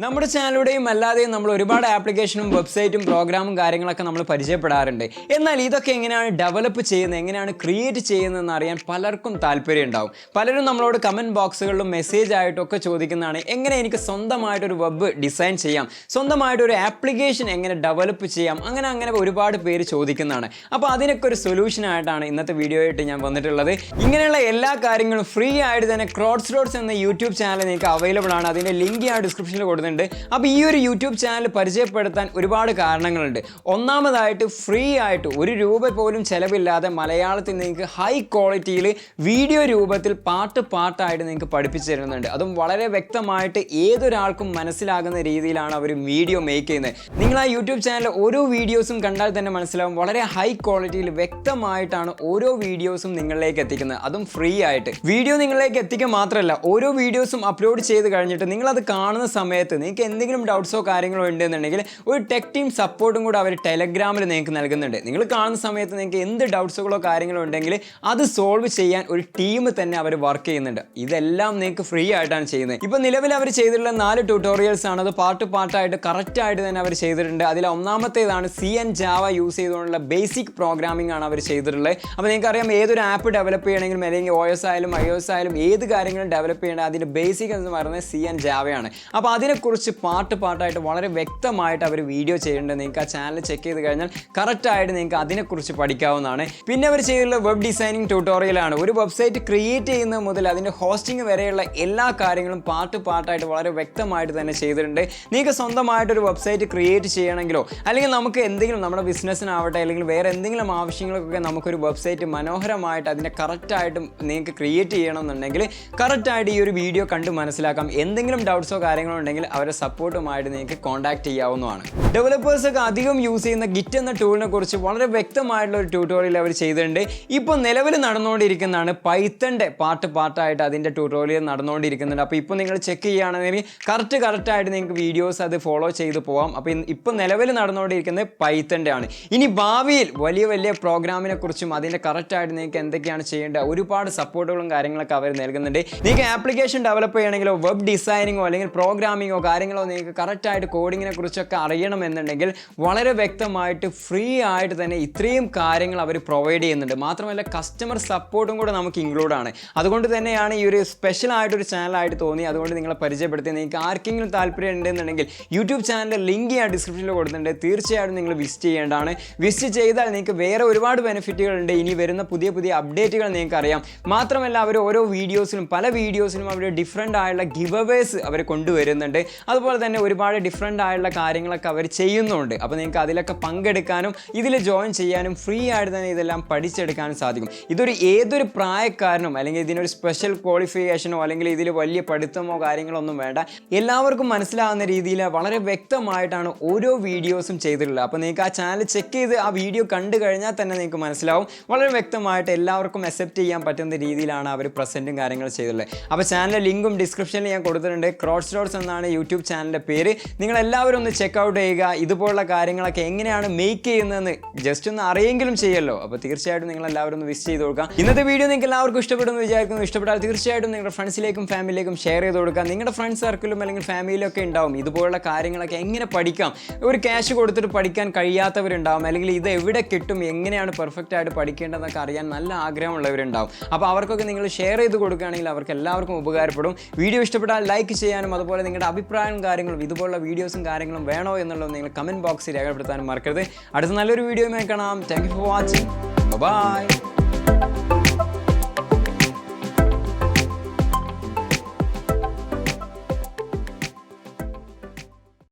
നമ്മുടെ ചാനലിലൂടെയും അല്ലാതെയും നമ്മൾ ഒരുപാട് ആപ്ലിക്കേഷനും വെബ്സൈറ്റും പ്രോഗ്രാമും കാര്യങ്ങളൊക്കെ നമ്മൾ പരിചയപ്പെടാറുണ്ട്. എന്നാൽ ഇതൊക്കെ എങ്ങനെയാണ് ഡെവലപ്പ് ചെയ്യുന്നത്, എങ്ങനെയാണ് ക്രിയേറ്റ് ചെയ്യുന്നതെന്ന് അറിയാൻ പലർക്കും താല്പര്യം ഉണ്ടാവും. പലരും നമ്മളോട് കമൻറ്റ് ബോക്സുകളിലും മെസ്സേജ് ആയിട്ടൊക്കെ ചോദിക്കുന്നതാണ്, എങ്ങനെ എനിക്ക് സ്വന്തമായിട്ടൊരു വെബ് ഡിസൈൻ ചെയ്യാം, സ്വന്തമായിട്ടൊരു ആപ്ലിക്കേഷൻ എങ്ങനെ ഡെവലപ്പ് ചെയ്യാം, അങ്ങനെ ഒരുപാട് പേര് ചോദിക്കുന്നതാണ്. അപ്പോൾ അതിനൊക്കെ ഒരു സൊല്യൂഷനായിട്ടാണ് ഇന്നത്തെ വീഡിയോ ആയിട്ട് ഞാൻ വന്നിട്ടുള്ളത്. ഇങ്ങനെയുള്ള എല്ലാ കാര്യങ്ങളും ഫ്രീ ആയിട്ട് തന്നെ ക്രോഡ്സ്റോഡ്സ് എന്ന യൂട്യൂബ് ചാനൽ നിങ്ങൾക്ക് അവൈലബിൾ ആണ്. അതിൻ്റെ ലിങ്ക് ഞാൻ ഡിസ്ക്രിപ്ഷനിൽ കൊടുത്തിട്ടുണ്ട്. അപ്പോൾ ഈ ഒരു യൂട്യൂബ് ചാനൽ പരിചയപ്പെടുത്താൻ ഒരുപാട് കാരണങ്ങളുണ്ട്. ഒന്നാമതായിട്ട് ഫ്രീ ആയിട്ട് ₹1 പോലും ചിലവില്ലാതെ മലയാളത്തിൽ നിങ്ങൾക്ക് ഹൈ ക്വാളിറ്റിയിൽ വീഡിയോ രൂപത്തിൽ പാട്ടായിട്ട് നിങ്ങൾക്ക് പഠിപ്പിച്ചു തരുന്നുണ്ട്. അതും വളരെ വ്യക്തമായിട്ട് ഏതൊരാൾക്കും മനസ്സിലാകുന്ന രീതിയിലാണ് അവർ വീഡിയോ മേക്ക് ചെയ്യുന്നത്. നിങ്ങൾ ആ യൂട്യൂബ് ചാനൽ ഓരോ വീഡിയോസും കണ്ടാൽ തന്നെ മനസ്സിലാവും, വളരെ ഹൈ ക്വാളിറ്റിയിൽ വ്യക്തമായിട്ടാണ് ഓരോ വീഡിയോസും നിങ്ങളിലേക്ക് എത്തിക്കുന്നത്. അതും ഫ്രീ ആയിട്ട് വീഡിയോ നിങ്ങളിലേക്ക് എത്തിക്കുക മാത്രമല്ല, ഓരോ വീഡിയോസും അപ്ലോഡ് ചെയ്ത് കഴിഞ്ഞിട്ട് നിങ്ങളത് കാണുന്ന സമയത്ത് നിങ്ങൾക്ക് എന്തെങ്കിലും ഡൗട്ട്സോ കാര്യങ്ങളോ ഉണ്ടെന്നുണ്ടെങ്കിൽ ഒരു ടെക് ടീം സപ്പോർട്ടും കൂടെ അവർ ടെലഗ്രാമിൽ നിങ്ങൾക്ക് നൽകുന്നുണ്ട്. നിങ്ങൾ കാണുന്ന സമയത്ത് നിങ്ങൾക്ക് എന്ത് ഡൗട്ട്സുകളോ കാര്യങ്ങളോ ഉണ്ടെങ്കിൽ അത് സോൾവ് ചെയ്യാൻ ഒരു ടീം തന്നെ അവർ വർക്ക് ചെയ്യുന്നുണ്ട്. ഇതെല്ലാം നിങ്ങൾക്ക് ഫ്രീ ആയിട്ടാണ് ചെയ്യുന്നത്. ഇപ്പോൾ നിലവിൽ അവർ ചെയ്തിട്ടുള്ള 4 ട്യൂട്ടോറിയൽസ് ആണ്. അത് പാട്ടായിട്ട് കറക്റ്റായിട്ട് തന്നെ അവർ ചെയ്തിട്ടുണ്ട്. അതിൽ ഒന്നാമത്തേതാണ് CN Java യൂസ് ചെയ്തുകൊണ്ടുള്ള ബേസിക് പ്രോഗ്രാമിംഗ് ആണ് അവർ ചെയ്തിട്ടുള്ളത്. അപ്പോൾ നിങ്ങൾക്കറിയാം, ഏതൊരു ആപ്പ് ഡെവലപ്പ് ചെയ്യണമെങ്കിലും അല്ലെങ്കിൽ OS ആയാലും iOS ആയാലും ഏത് കാര്യങ്ങളും ഡെവലപ്പ് ചെയ്യണമെങ്കിൽ അതിൻ്റെ ബേസിക് എന്ന് പറയുന്നത് CN Java ആണ്. അപ്പോൾ അതിനെക്കുറിച്ച് പാട്ടായിട്ട് വളരെ വ്യക്തമായിട്ട് അവർ വീഡിയോ ചെയ്യുന്നുണ്ട്. നിങ്ങൾക്ക് ആ ചാനൽ ചെക്ക് ചെയ്ത് കഴിഞ്ഞാൽ കറക്റ്റായിട്ട് നിങ്ങൾക്ക് അതിനെക്കുറിച്ച് പഠിക്കാവുന്നതാണ്. പിന്നെ അവർ ചെയ്തിട്ടുള്ള വെബ് ഡിസൈനിങ് ട്യൂട്ടോറിയലാണ്. ഒരു വെബ്സൈറ്റ് ക്രിയേറ്റ് ചെയ്യുന്നത് മുതൽ അതിൻ്റെ ഹോസ്റ്റിംഗ് വരെയുള്ള എല്ലാ കാര്യങ്ങളും പാട്ടായിട്ട് വളരെ വ്യക്തമായിട്ട് തന്നെ ചെയ്തിട്ടുണ്ട്. നിങ്ങൾക്ക് സ്വന്തമായിട്ടൊരു വെബ്സൈറ്റ് ക്രിയേറ്റ് ചെയ്യണമെങ്കിലോ അല്ലെങ്കിൽ നമുക്ക് എന്തെങ്കിലും നമ്മുടെ ബിസിനസ്സിനാവട്ടെ അല്ലെങ്കിൽ വേറെ എന്തെങ്കിലും ആവശ്യങ്ങൾക്കൊക്കെ നമുക്കൊരു വെബ്സൈറ്റ് മനോഹരമായിട്ട് അതിൻ്റെ കറക്റ്റായിട്ട് നിങ്ങൾക്ക് ക്രിയേറ്റ് ചെയ്യണമെന്നുണ്ടെങ്കിൽ കറക്റ്റായിട്ട് ഈ ഒരു വീഡിയോ കണ്ട് മനസ്സിലാക്കാം. എന്തെങ്കിലും ഡൗട്ട്സോ കാര്യങ്ങളോ ഉണ്ടെങ്കിൽ അവരെ സപ്പോർട്ടുമായിട്ട് നിങ്ങൾക്ക് കോൺടാക്ട് ചെയ്യാവുന്നതാണ്. ഡെവലപ്പേഴ്സൊക്കെ അധികം യൂസ് ചെയ്യുന്ന ഗിറ്റ് എന്ന ടൂളിനെ കുറിച്ച് വളരെ വ്യക്തമായിട്ടുള്ള ഒരു ട്യൂട്ടോറിയൽ അവർ ചെയ്തിട്ടുണ്ട്. ഇപ്പോൾ നിലവിൽ നടന്നുകൊണ്ടിരിക്കുന്നതാണ് പൈത്തൻ്റെ പാട്ടായിട്ട് അതിൻ്റെ ട്യൂട്ടോറിയൽ നടന്നുകൊണ്ടിരിക്കുന്നുണ്ട്. അപ്പോൾ ഇപ്പോൾ നിങ്ങൾ ചെക്ക് ചെയ്യുകയാണെങ്കിൽ കറക്റ്റായിട്ട് നിങ്ങൾക്ക് വീഡിയോസ് അത് ഫോളോ ചെയ്ത് പോകാം. അപ്പോൾ ഇപ്പോൾ നിലവിൽ നടന്നുകൊണ്ടിരിക്കുന്നത് പൈത്തൻ്റെ ആണ്. ഇനി ഭാവിയിൽ വലിയ പ്രോഗ്രാമിനെ കുറിച്ചും അതിൻ്റെ കറക്റ്റായിട്ട് നിങ്ങൾക്ക് എന്തൊക്കെയാണ് ചെയ്യേണ്ടത് ഒരുപാട് സപ്പോർട്ടുകളും കാര്യങ്ങളൊക്കെ അവർ നൽകുന്നുണ്ട്. നിങ്ങൾക്ക് ആപ്ലിക്കേഷൻ ഡെവലപ്പ് ചെയ്യണമെങ്കിലോ വെബ് ഡിസൈനിങ്ങോ അല്ലെങ്കിൽ പ്രോഗ്രാമിങ്ങോ കാര്യങ്ങളോ നിങ്ങൾക്ക് കറക്റ്റായിട്ട് കോഡിങ്ങിനെ കുറിച്ചൊക്കെ അറിയണമെന്നുണ്ടെങ്കിൽ വളരെ വ്യക്തമായിട്ട് ഫ്രീ ആയിട്ട് തന്നെ ഇത്രയും കാര്യങ്ങൾ അവർ പ്രൊവൈഡ് ചെയ്യുന്നുണ്ട്. മാത്രമല്ല കസ്റ്റമർ സപ്പോർട്ടും കൂടെ നമുക്ക് ഇൻക്ലൂഡ് ആണ്. അതുകൊണ്ട് തന്നെയാണ് ഈ ഒരു സ്പെഷ്യൽ ആയിട്ടൊരു ചാനലായിട്ട് തോന്നി. അതുകൊണ്ട് നിങ്ങളെ പരിചയപ്പെടുത്തി. നിങ്ങൾക്ക് ആർക്കെങ്കിലും താല്പര്യം ഉണ്ടെന്നുണ്ടെങ്കിൽ യൂട്യൂബ് ചാനലിൻ്റെ ലിങ്ക് ഞാൻ ഡിസ്ക്രിപ്ഷനിൽ കൊടുത്തിട്ടുണ്ട്. തീർച്ചയായിട്ടും നിങ്ങൾ വിസിറ്റ് ചെയ്യേണ്ടതാണ്. വിസിറ്റ് ചെയ്താൽ നിങ്ങൾക്ക് വേറെ ഒരുപാട് ബെനിഫിറ്റുകളുണ്ട്. ഇനി വരുന്ന പുതിയ അപ്ഡേറ്റുകൾ നിങ്ങൾക്ക് അറിയാം. മാത്രമല്ല അവർ ഓരോ വീഡിയോസിലും പല വീഡിയോസിലും അവർ ഡിഫറെൻ്റ് ആയുള്ള ഗിവ് അവേസ് അവർ കൊണ്ടുവരുന്നുണ്ട്. അതുപോലെ തന്നെ ഒരുപാട് ഡിഫറെൻ്റ് ആയുള്ള കാര്യങ്ങളൊക്കെ അവർ ചെയ്യുന്നുണ്ട്. അപ്പോൾ നിങ്ങൾക്ക് അതിലൊക്കെ പങ്കെടുക്കാനും ഇതിൽ ജോയിൻ ചെയ്യാനും ഫ്രീ ആയിട്ട് തന്നെ ഇതെല്ലാം പഠിച്ചെടുക്കാനും സാധിക്കും. ഏതൊരു പ്രായക്കാരനും അല്ലെങ്കിൽ ഇതിനൊരു സ്പെഷ്യൽ ക്വാളിഫിക്കേഷനോ അല്ലെങ്കിൽ ഇതിൽ വലിയ പഠിത്തമോ കാര്യങ്ങളോ ഒന്നും വേണ്ട. എല്ലാവർക്കും മനസ്സിലാവുന്ന രീതിയിൽ വളരെ വ്യക്തമായിട്ടാണ് ഓരോ വീഡിയോസും ചെയ്തിട്ടുള്ളത്. അപ്പോൾ നിങ്ങൾക്ക് ആ ചാനൽ ചെക്ക് ചെയ്ത് ആ വീഡിയോ കണ്ടു കഴിഞ്ഞാൽ തന്നെ നിങ്ങൾക്ക് മനസ്സിലാവും വളരെ വ്യക്തമായിട്ട് എല്ലാവർക്കും അക്സെപ്റ്റ് ചെയ്യാൻ പറ്റുന്ന രീതിയിലാണ് അവർ പ്രസൻറ്റും കാര്യങ്ങൾ ചെയ്തിട്ടുള്ളത്. അപ്പോൾ ചാനലിൻ്റെ ലിങ്കും ഡിസ്ക്രിപ്ഷനിൽ ഞാൻ കൊടുത്തിട്ടുണ്ട്. ക്രോഡ്സ്റോഡ്സ് എന്നാണ് യൂട്യൂബ് ചാനലിൻ്റെ പേര്. നിങ്ങൾ എല്ലാവരും ഒന്ന് ചെക്കൗട്ട് ചെയ്യുക. ഇതുപോലുള്ള കാര്യങ്ങളൊക്കെ എങ്ങനെയാണ് മേക്ക് ചെയ്യുന്നതെന്ന് ജസ്റ്റ് ഒന്ന് അറിയെങ്കിലും ചെയ്യല്ലോ. അപ്പോൾ തീർച്ചയായിട്ടും നിങ്ങൾ എല്ലാവരും ഒന്ന് വിസിറ്റ് ചെയ്ത് കൊടുക്കുക. ഇന്നത്തെ വീഡിയോ നിങ്ങൾക്ക് എല്ലാവർക്കും ഇഷ്ടപ്പെടുമെന്ന് വിചാരിക്കുന്നു. ഇഷ്ടപ്പെട്ടാൽ തീർച്ചയായിട്ടും നിങ്ങളുടെ ഫ്രണ്ട്സിലേക്കും ഫാമിലിയിലേക്കും ഷെയർ ചെയ്ത് കൊടുക്കുക. നിങ്ങളുടെ ഫ്രണ്ട്സ് സർക്കിളും അല്ലെങ്കിൽ ഫാമിലിയിലൊക്കെ ഉണ്ടാവും ഇതുപോലുള്ള കാര്യങ്ങളൊക്കെ എങ്ങനെ പഠിക്കാം. ഒരു ക്യാഷ് കൊടുത്തിട്ട് പഠിക്കാൻ കഴിയാത്തവരുണ്ടാവും, അല്ലെങ്കിൽ ഇത് എവിടെ കിട്ടും, എങ്ങനെയാണ് പെർഫെക്റ്റ് ആയിട്ട് പഠിക്കേണ്ടതെന്നൊക്കെ അറിയാൻ നല്ല ആഗ്രഹമുള്ളവരുണ്ടാവും. അപ്പോൾ അവർക്കൊക്കെ നിങ്ങൾ ഷെയർ ചെയ്ത് കൊടുക്കുകയാണെങ്കിൽ അവർക്ക് എല്ലാവർക്കും ഉപകാരപ്പെടും. വീഡിയോ ഇഷ്ടപ്പെട്ടാൽ ലൈക്ക് ചെയ്യാനും അതുപോലെ നിങ്ങളുടെ അഭിപ്രായവും കാര്യങ്ങളും ഇതുപോലുള്ള വീഡിയോസും കാര്യങ്ങളും വേണോ എന്നുള്ളത് നിങ്ങൾ കമൻറ്റ് ബോക്സിൽ രേഖപ്പെടുത്താനും മറക്കരുത്. അടുത്ത നല്ലൊരു വീഡിയോയുമായി കാണാം. Thank you for watching. By.